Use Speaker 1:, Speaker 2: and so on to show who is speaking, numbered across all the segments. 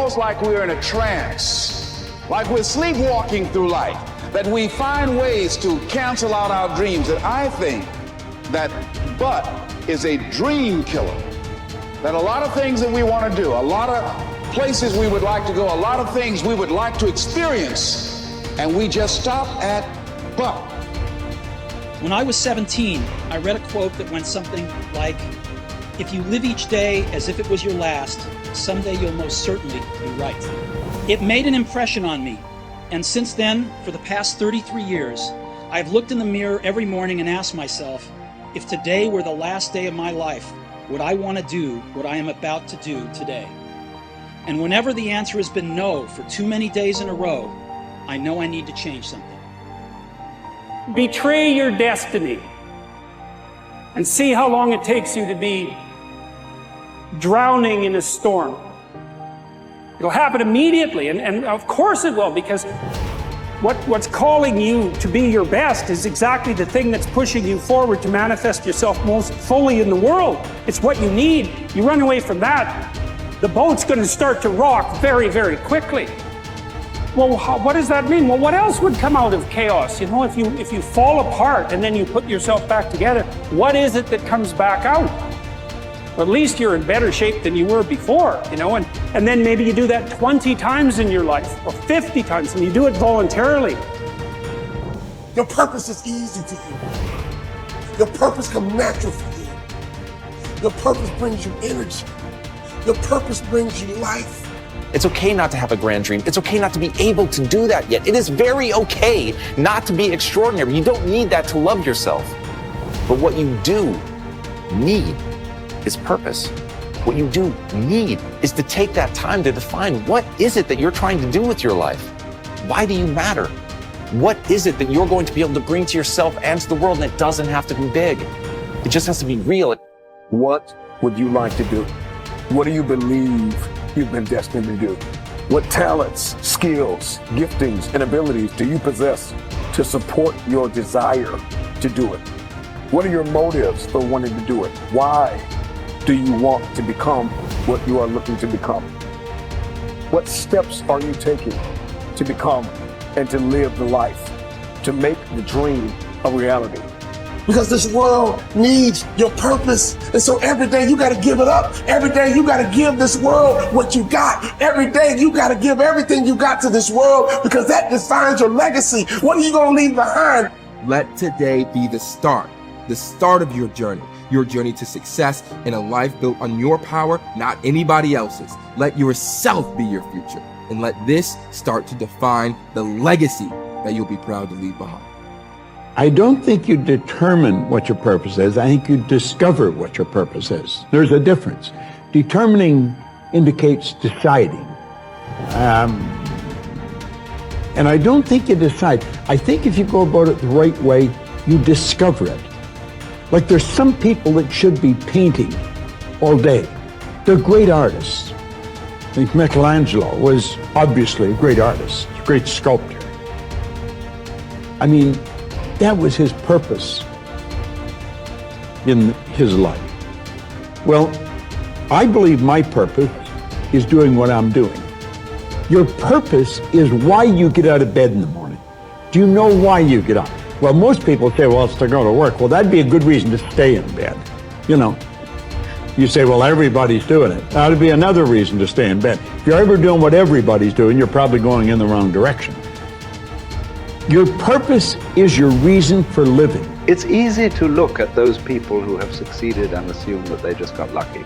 Speaker 1: almost like we're in a trance, like we're sleepwalking through life, that we find ways to cancel out our dreams. And I think that but is a dream killer. That a lot of things that we want to do, a lot of places we would like to go, a lot of things we would like to experience, and we just stop at but.
Speaker 2: When I was 17, I read a quote that went something like, "If you live each day as if it was your last, someday you'll most certainly be right." It made an impression on me, and since then, for the past 33 years, I've looked in the mirror every morning and asked myself, if today were the last day of my life, would I want to do what I am about to do today? And whenever the answer has been no for too many days in a row, I know I need to change something.
Speaker 3: Betray your destiny and see how long it takes you to be drowning in a storm. It'll happen immediately, and of course it will, because what's calling you to be your best is exactly the thing that's pushing you forward to manifest yourself most fully in the world. It's what you need. You run away from that, the boat's going to start to rock very, very quickly. Well, what does that mean? Well, what else would come out of chaos? You know, if you fall apart and then you put yourself back together, what is it that comes back out? Well, at least you're in better shape than you were before, you know, and then maybe you do that 20 times in your life or 50 times, and you do it voluntarily.
Speaker 4: Your purpose is easy to you. Your purpose comes natural for you. Your purpose brings you energy. Your purpose brings you life.
Speaker 5: It's okay not to have a grand dream. It's okay not to be able to do that yet. It is very okay not to be extraordinary. You don't need that to love yourself. But what you do need is purpose. What you do need is to take that time to define what is it that you're trying to do with your life? Why do you matter? What is it that you're going to be able to bring to yourself and to the world? And it doesn't have to be big. It just has to be real.
Speaker 6: What would you like to do? What do you believe you've been destined to do? What talents, skills, giftings, and abilities do you possess to support your desire to do it? What are your motives for wanting to do it? Why do you want to become what you are looking to become? What steps are you taking to become and to live the life, to make the dream a reality?
Speaker 4: Because this world needs your purpose. And so every day you got to give it up. Every day you got to give this world what you got. Every day you got to give everything you got to this world, because that defines your legacy. What are you going to leave behind?
Speaker 7: Let today be the start of your journey to success in a life built on your power, not anybody else's. Let yourself be your future, and let this start to define the legacy that you'll be proud to leave behind.
Speaker 8: I don't think you determine what your purpose is. I think you discover what your purpose is. There's a difference. Determining indicates deciding. And I don't think you decide. I think if you go about it the right way, you discover it. Like there's some people that should be painting all day. They're great artists. I think Michelangelo was obviously a great artist, a great sculptor. I mean, that was his purpose in his life. Well, I believe my purpose is doing what I'm doing. Your purpose is why you get out of bed in the morning. Do you know why you get up? Well, most people say, well, it's to go to work. Well, that'd be a good reason to stay in bed. You know, you say, well, everybody's doing it. That'd be another reason to stay in bed. If you're ever doing what everybody's doing, you're probably going in the wrong direction. Your purpose is your reason for living.
Speaker 9: It's easy to look at those people who have succeeded and assume that they just got lucky.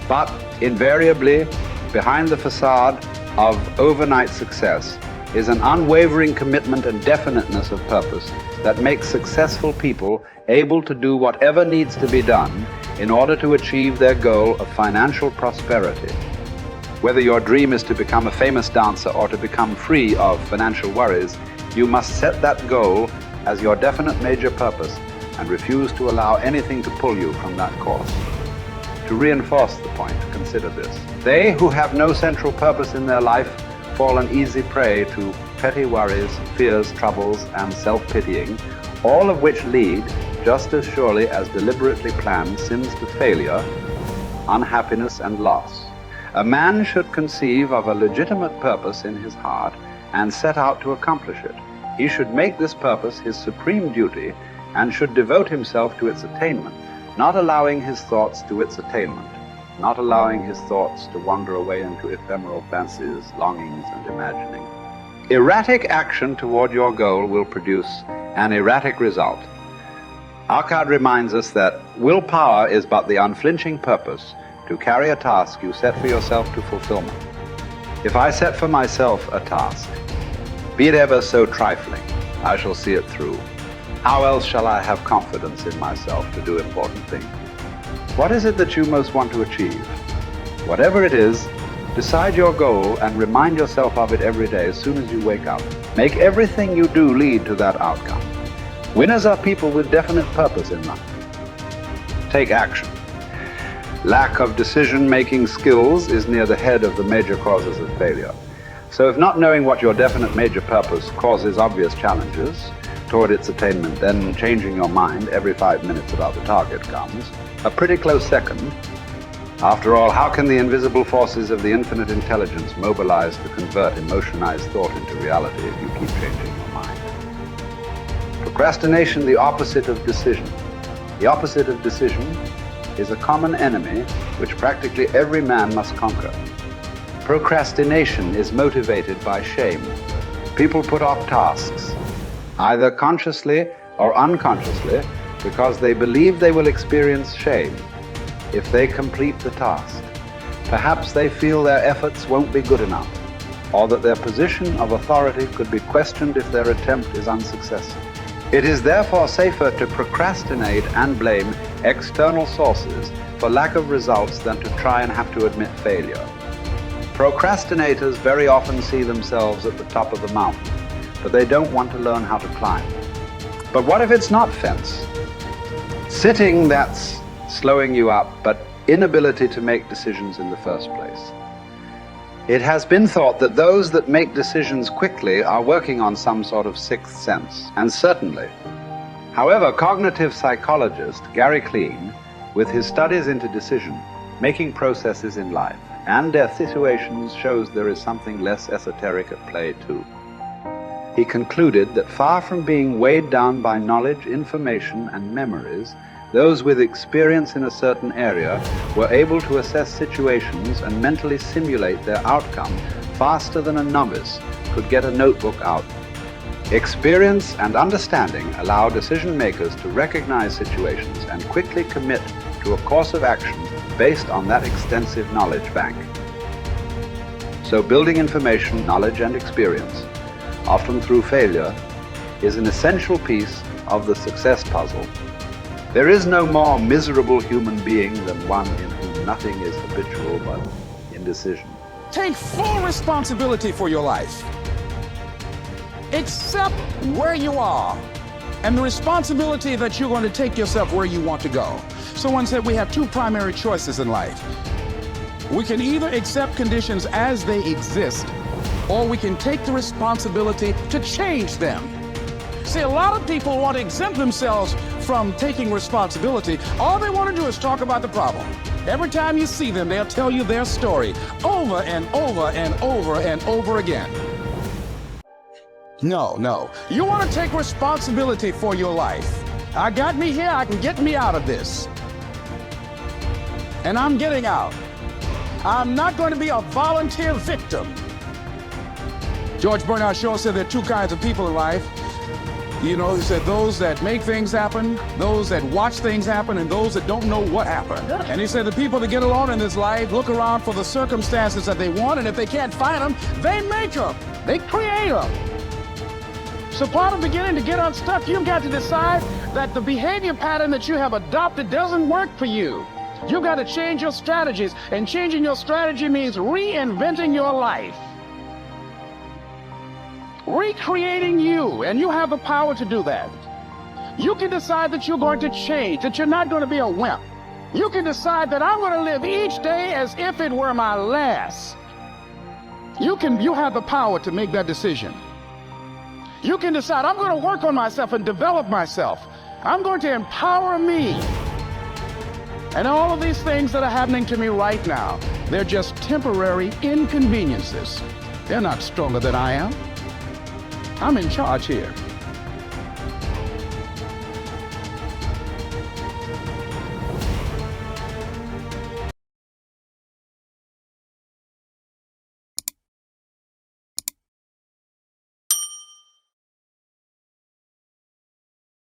Speaker 9: But invariably, behind the facade of overnight success is an unwavering commitment and definiteness of purpose that makes successful people able to do whatever needs to be done in order to achieve their goal of financial prosperity. Whether your dream is to become a famous dancer or to become free of financial worries, you must set that goal as your definite major purpose and refuse to allow anything to pull you from that course. To reinforce the point, consider this. They who have no central purpose in their life fall an easy prey to petty worries, fears, troubles, and self-pitying, all of which lead, just as surely as deliberately planned sins, to failure, unhappiness, and loss. A man should conceive of a legitimate purpose in his heart and set out to accomplish it. He should make this purpose his supreme duty and should devote himself to its attainment, not allowing his thoughts to its attainment, not allowing his thoughts to wander away into ephemeral fancies, longings, and imagining. Erratic action toward your goal will produce an erratic result. Our card reminds us that willpower is but the unflinching purpose to carry a task you set for yourself to fulfillment. If I set for myself a task, be it ever so trifling, I shall see it through. How else shall I have confidence in myself to do important things? What is it that you most want to achieve? Whatever it is, decide your goal and remind yourself of it every day as soon as you wake up. Make everything you do lead to that outcome. Winners are people with definite purpose in life. Take action. Lack of decision-making skills is near the head of the major causes of failure. So if not knowing what your definite major purpose causes obvious challenges toward its attainment, then changing your mind every 5 minutes about the target comes a pretty close second. After all, how can the invisible forces of the infinite intelligence mobilize to convert emotionized thought into reality if you keep changing your mind? Procrastination, the opposite of decision. The opposite of decision is a common enemy which practically every man must conquer. Procrastination is motivated by shame. People put off tasks, either consciously or unconsciously, because they believe they will experience shame if they complete the task. Perhaps they feel their efforts won't be good enough, or that their position of authority could be questioned if their attempt is unsuccessful. It is therefore safer to procrastinate and blame external sources for lack of results than to try and have to admit failure. Procrastinators very often see themselves at the top of the mountain, but they don't want to learn how to climb. But what if it's not fence? Sitting, that's slowing you up, but inability to make decisions in the first place. It has been thought that those that make decisions quickly are working on some sort of sixth sense, and certainly. However, cognitive psychologist Gary Klein, with his studies into decision-making processes in life and their situations, shows there is something less esoteric at play too. He concluded that far from being weighed down by knowledge, information, and memories, those with experience in a certain area were able to assess situations and mentally simulate their outcome faster than a novice could get a notebook out. Experience and understanding allow decision makers to recognize situations and quickly commit to a course of action based on that extensive knowledge bank. So building information, knowledge, and experience, often through failure, is an essential piece of the success puzzle. There is no more miserable human being than one in whom nothing is habitual but indecision.
Speaker 10: Take full responsibility for your life. Accept where you are and the responsibility that you're going to take yourself where you want to go. Someone said we have two primary choices in life. We can either accept conditions as they exist, or we can take the responsibility to change them. See, a lot of people want to exempt themselves from taking responsibility. All they want to do is talk about the problem. Every time you see them, they'll tell you their story over and over and over and over again. No. You want to take responsibility for your life. I got me here, I can get me out of this. And I'm getting out. I'm not going to be a volunteer victim. George Bernard Shaw said there are two kinds of people in life. You know, he said those that make things happen, those that watch things happen, and those that don't know what happened. And he said the people that get along in this life look around for the circumstances that they want, and if they can't find them, they make them. They create them. So part of beginning to get unstuck, you've got to decide that the behavior pattern that you have adopted doesn't work for you. You've got to change your strategies, and changing your strategy means reinventing your life. Recreating you, and you have the power to do that. You can decide that you're going to change, that you're not going to be a wimp. You can decide that I'm going to live each day as if it were my last. You have the power to make that decision. You can decide I'm going to work on myself and develop myself. I'm going to empower me. And all of these things that are happening to me right now, they're just temporary inconveniences. They're not stronger than I am. I'm in charge here.